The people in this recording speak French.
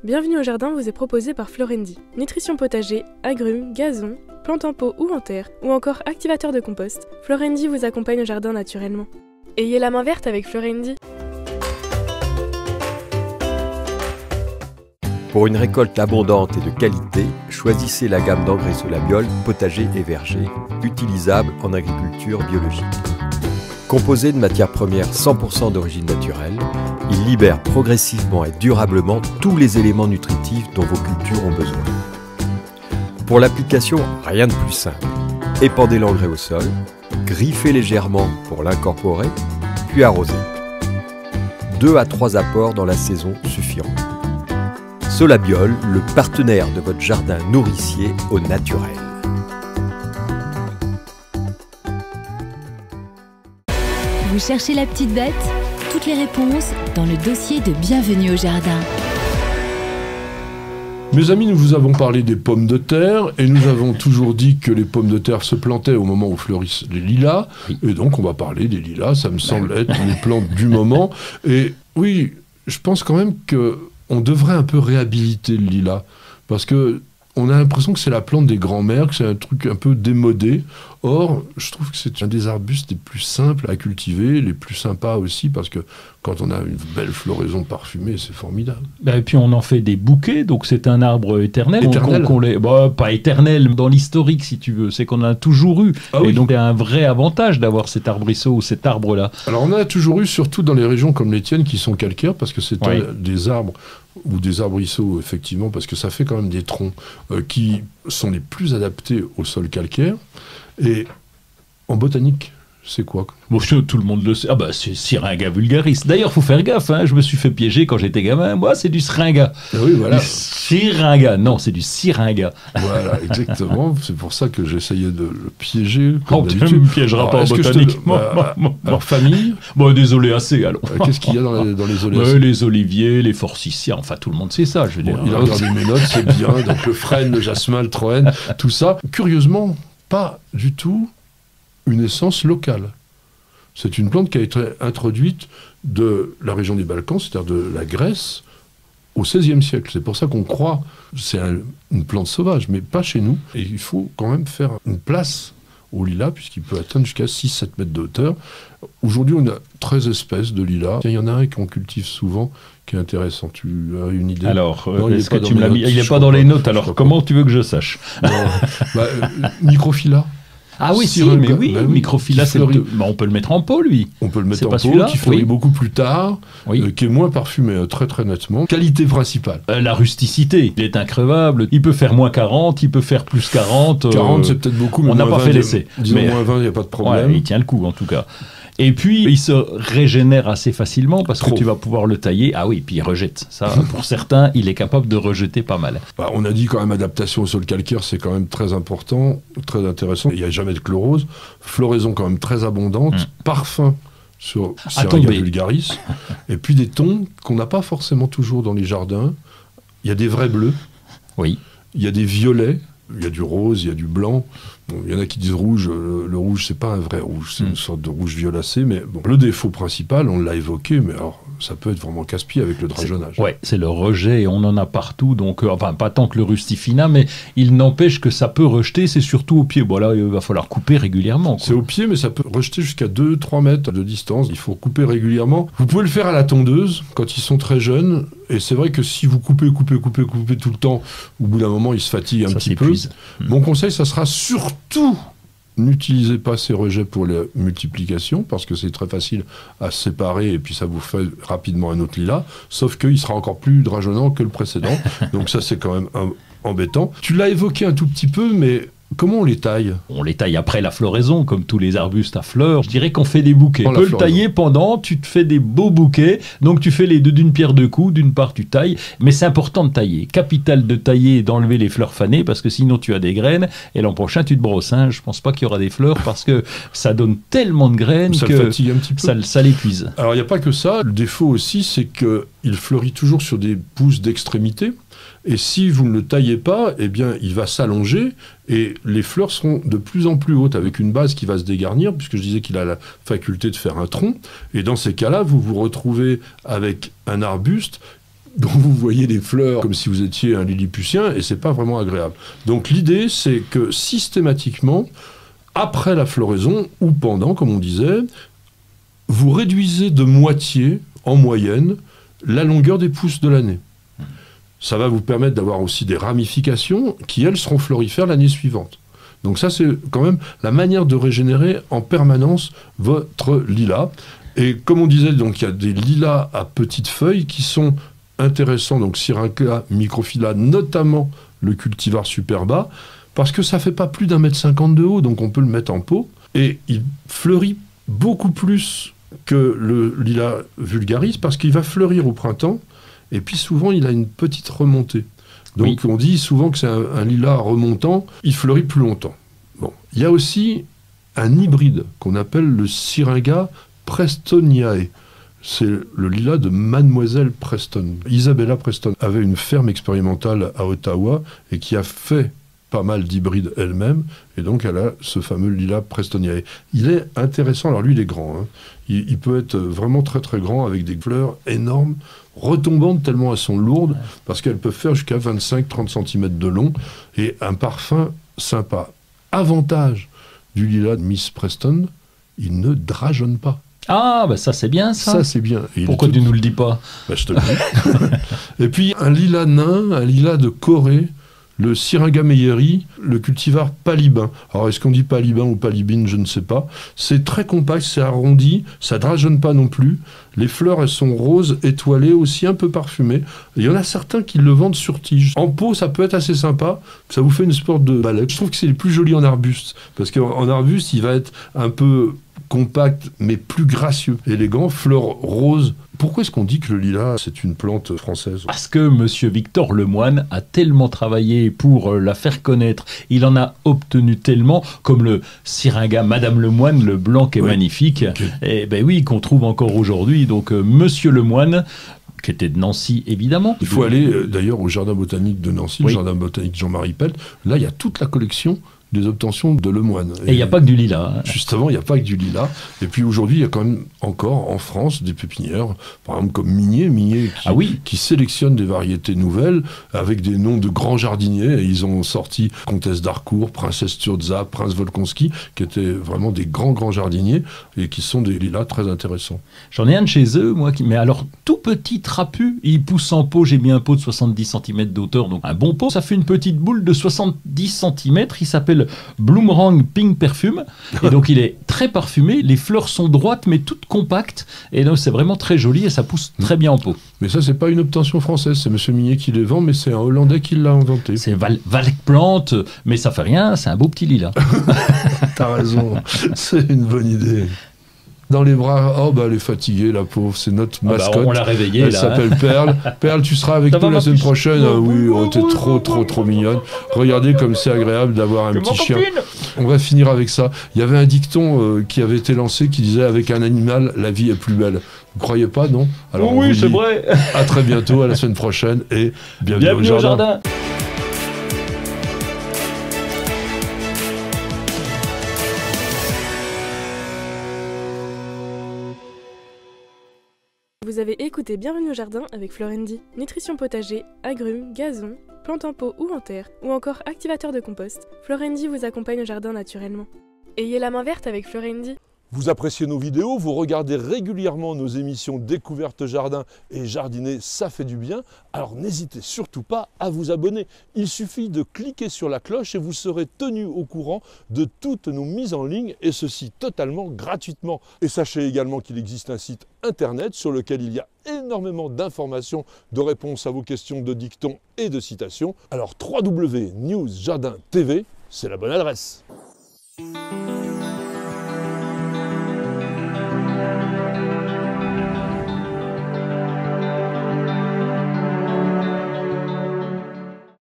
Bienvenue au jardin vous est proposé par Florendi. Nutrition potager, agrumes, gazon, plantes en pot ou en terre, ou encore activateur de compost, Florendi vous accompagne au jardin naturellement. Ayez la main verte avec Florendi. Pour une récolte abondante et de qualité, choisissez la gamme d'engrais Solabiol, potager et verger, utilisable en agriculture biologique. Composé de matières premières 100% d'origine naturelle, il libère progressivement et durablement tous les éléments nutritifs dont vos cultures ont besoin. Pour l'application, rien de plus simple. Épandez l'engrais au sol, griffez légèrement pour l'incorporer, puis arrosez. 2 à 3 apports dans la saison suffiront. Solabiol, le partenaire de votre jardin nourricier au naturel. Vous cherchez la petite bête? Toutes les réponses dans le dossier de Bienvenue au jardin. Mes amis, nous vous avons parlé des pommes de terre et nous avons toujours dit que les pommes de terre se plantaient au moment où fleurissent les lilas. Oui. Et donc on va parler des lilas, ça me semble être les plantes du moment. Et oui, je pense quand même qu'on devrait un peu réhabiliter le lilas parce que on a l'impression que c'est la plante des grands-mères, que c'est un truc un peu démodé. Or, je trouve que c'est un des arbustes les plus simples à cultiver, les plus sympas aussi, parce que quand on a une belle floraison parfumée, c'est formidable. Et puis on en fait des bouquets, donc c'est un arbre éternel. Éternel. Pas éternel, dans l'historique si tu veux, c'est qu'on en a toujours eu. Ah oui. Et donc il y a un vrai avantage d'avoir cet arbrisseau ou cet arbre-là. Alors on en a toujours eu, surtout dans les régions comme les tiennes, qui sont calcaires, parce que c'est des arbres ou des arbrisseaux, effectivement, parce que ça fait quand même des troncs qui sont les plus adaptés au sol calcaire. Et en botanique, c'est quoi? Bon, tout le monde le sait. Ah bah c'est Syringa vulgaris. D'ailleurs, faut faire gaffe, hein. Je me suis fait piéger quand j'étais gamin. Moi, c'est du Syringa. Oui, voilà. Du Syringa. Non, c'est du Syringa. Voilà, exactement. C'est pour ça que j'essayais de le piéger. Oh, tu ne me piégeras pas en botanique. Alors, famille. Bon, des oléacées, alors. Qu'est-ce qu'il y a dans les oléacées? Les oliviers, les forsythias. Enfin, tout le monde sait ça, je veux dire. Il a regardé mes notes, c'est bien. Donc, le frêne, le jasmin, le troène, tout ça. Curieusement, pas du tout une essence locale. C'est une plante qui a été introduite de la région des Balkans, c'est-à-dire de la Grèce, au XVIe siècle. C'est pour ça qu'on croit que c'est une plante sauvage, mais pas chez nous. Et il faut quand même faire une place au lilas, puisqu'il peut atteindre jusqu'à 6-7 mètres de hauteur. Aujourd'hui, on a 13 espèces de lilas. Il y en a un qu'on cultive souvent, qui est intéressant. Tu as une idée? Alors, est-ce que tu me l'as mis? Il n'est pas dans les notes, alors comment tu veux que je sache? Microphylla. Ah oui, Microphylla, on peut le mettre en pot, lui. On peut le mettre en pot, qui fleurit beaucoup plus tard, qui est moins parfumé, très très nettement. Qualité principale. La rusticité, il est increvable. Il peut faire moins 40, il peut faire plus 40. 40, c'est peut-être beaucoup, mais on n'a pas fait l'essai. Disons moins 20, il n'y a pas de problème. Ouais, il tient le coup, en tout cas. Et puis, il se régénère assez facilement parce que tu vas pouvoir le tailler. Ah oui, puis il rejette. Ça, pour certains, il est capable de rejeter pas mal. On a dit quand même adaptation au sol calcaire, c'est quand même très important, très intéressant. Il n'y a jamais de chlorose. Floraison quand même très abondante. Parfum sur Syringa vulgaris. Et puis des tons qu'on n'a pas forcément toujours dans les jardins. Il y a des vrais bleus. Oui. Il y a des violets. Il y a du rose, il y a du blanc. Bon, il y en a qui disent rouge. Le rouge, c'est pas un vrai rouge, c'est une sorte de rouge violacé. Mais bon, le défaut principal, on l'a évoqué, mais alors ça peut être vraiment casse-pied avec le drageonnage. Ouais, c'est le rejet, et on en a partout. Donc, enfin, pas tant que le rustifina, mais il n'empêche que ça peut rejeter. C'est surtout au pied. Bon, là, il va falloir couper régulièrement. C'est au pied, mais ça peut rejeter jusqu'à 2-3 mètres de distance. Il faut couper régulièrement. Vous pouvez le faire à la tondeuse quand ils sont très jeunes. Et c'est vrai que si vous coupez tout le temps, au bout d'un moment, ils se fatiguent un petit peu. Mon conseil, ça sera surtout n'utilisez pas ces rejets pour la multiplication, parce que c'est très facile à séparer, et puis ça vous fait rapidement un autre lilas, sauf qu'il sera encore plus drageonnant que le précédent. Donc ça, c'est quand même embêtant. Tu l'as évoqué un tout petit peu, mais comment on les taille? On les taille après la floraison, comme tous les arbustes à fleurs. Je dirais qu'on fait des bouquets. On peut le tailler pendant, tu te fais des beaux bouquets. Donc tu fais les deux d'une pierre deux coups. D'une part, tu tailles. Mais c'est important de tailler. Capital de tailler et d'enlever les fleurs fanées, parce que sinon tu as des graines. Et l'an prochain, tu te brosses. Hein. Je pense pas qu'il y aura des fleurs, parce que ça donne tellement de graines ça que le fatigue un petit peu. Ça l'épuise. Alors il n'y a pas que ça. Le défaut aussi, c'est qu'il fleurit toujours sur des pousses d'extrémité. Et si vous ne le taillez pas, eh bien, il va s'allonger et les fleurs seront de plus en plus hautes avec une base qui va se dégarnir, puisque je disais qu'il a la faculté de faire un tronc. Et dans ces cas-là, vous vous retrouvez avec un arbuste dont vous voyez les fleurs comme si vous étiez un lilliputien, et c'est pas vraiment agréable. Donc l'idée, c'est que systématiquement, après la floraison, ou pendant, comme on disait, vous réduisez de moitié, en moyenne, la longueur des pousses de l'année. Ça va vous permettre d'avoir aussi des ramifications qui, elles, seront florifères l'année suivante. Donc ça, c'est quand même la manière de régénérer en permanence votre lilas. Et comme on disait, donc il y a des lilas à petites feuilles qui sont intéressants, donc Syringa microphylla, notamment le cultivar superba, parce que ça fait pas plus d'1,50 m de haut, donc on peut le mettre en pot, et il fleurit beaucoup plus que le lilas vulgaris, parce qu'il va fleurir au printemps, et puis souvent il a une petite remontée. Donc on dit souvent que c'est un lilas remontant, il fleurit plus longtemps. Bon. Il y a aussi un hybride qu'on appelle le Syringa prestoniae. C'est le lilas de Mademoiselle Preston. Isabella Preston avait une ferme expérimentale à Ottawa et qui a fait pas mal d'hybrides elle-même, et donc elle a ce fameux lilas prestoniae. Il est intéressant, alors lui il est grand, hein. Il peut être vraiment très très grand avec des fleurs énormes, retombantes tellement elles sont lourdes, parce qu'elles peuvent faire jusqu'à 25-30 cm de long, et un parfum sympa. Avantage du lilas de Miss Preston, il ne drageonne pas. Ah, bah ça c'est bien ça. Ça c'est bien. Et pourquoi tu nous le dis pas? Bah, je te le dis. Et puis un lilas nain, un lilas de Corée, le Syringa meyeri, le cultivar palibin. Alors est-ce qu'on dit palibin ou palibine, je ne sais pas. C'est très compact, c'est arrondi, ça ne drageonne pas non plus. Les fleurs, elles sont roses, étoilées, aussi un peu parfumées. Il y en a certains qui le vendent sur tige. En pot, ça peut être assez sympa, ça vous fait une sorte de balai. Je trouve que c'est les plus jolis en arbuste, parce qu'en arbuste, il va être un peu compact, mais plus gracieux, élégant, fleurs roses. Pourquoi est-ce qu'on dit que le lilas, c'est une plante française? Parce que Monsieur Victor Lemoine a tellement travaillé pour la faire connaître. Il en a obtenu tellement, comme le Syringa Madame Lemoine, le blanc qui est magnifique, et ben oui, qu'on trouve encore aujourd'hui. Donc Monsieur Lemoine, qui était de Nancy, évidemment. Il faut aller d'ailleurs au jardin botanique de Nancy, le jardin botanique Jean-Marie Pelt. Là, il y a toute la collection des obtentions de Lemoine. Et il n'y a pas que du lilas. Hein. Justement, il n'y a pas que du lilas. Et puis aujourd'hui, il y a quand même encore en France des pépinières, par exemple comme Migné qui sélectionne des variétés nouvelles avec des noms de grands jardiniers. Et ils ont sorti Comtesse d'Harcourt, Princesse Turza, Prince Volkonski, qui étaient vraiment des grands jardiniers et qui sont des lilas très intéressants. J'en ai un de chez eux, moi, mais alors tout petit, trapu, il pousse en pot. J'ai mis un pot de 70 cm d'auteur, donc un bon pot. Ça fait une petite boule de 70 cm. Il s'appelle Bloomerang Pink Perfume, et donc il est très parfumé, les fleurs sont droites mais toutes compactes, et donc c'est vraiment très joli et ça pousse très bien en pot. Mais ça, c'est pas une obtention française, c'est Monsieur Migné qui les vend, mais c'est un Hollandais qui l'a inventé. C'est Valkplante, mais ça fait rien, c'est un beau petit lilas. T'as raison, c'est une bonne idée. Dans les bras, oh bah elle est fatiguée, la pauvre, c'est notre mascotte. On l'a réveillée, elle s'appelle Perle. Perle, tu seras avec nous la semaine prochaine. Ah oui, oh, t'es trop mignonne. Regardez comme c'est agréable d'avoir un petit chien. On va finir avec ça. Il y avait un dicton qui avait été lancé qui disait « Avec un animal, la vie est plus belle ». Vous croyez pas, non? Alors, oui, c'est vrai. À très bientôt, à la semaine prochaine, et bienvenue au jardin. Vous avez écouté Bienvenue au jardin avec Florendi. Nutrition potager, agrumes, gazon, plantes en pot ou en terre, ou encore activateur de compost, Florendi vous accompagne au jardin naturellement. Ayez la main verte avec Florendi. Vous appréciez nos vidéos, vous regardez régulièrement nos émissions Découverte Jardin et Jardiner, ça fait du bien. Alors n'hésitez surtout pas à vous abonner. Il suffit de cliquer sur la cloche et vous serez tenu au courant de toutes nos mises en ligne, et ceci totalement gratuitement. Et sachez également qu'il existe un site internet sur lequel il y a énormément d'informations, de réponses à vos questions, de dictons et de citations. Alors www.newsjardin.tv, c'est la bonne adresse.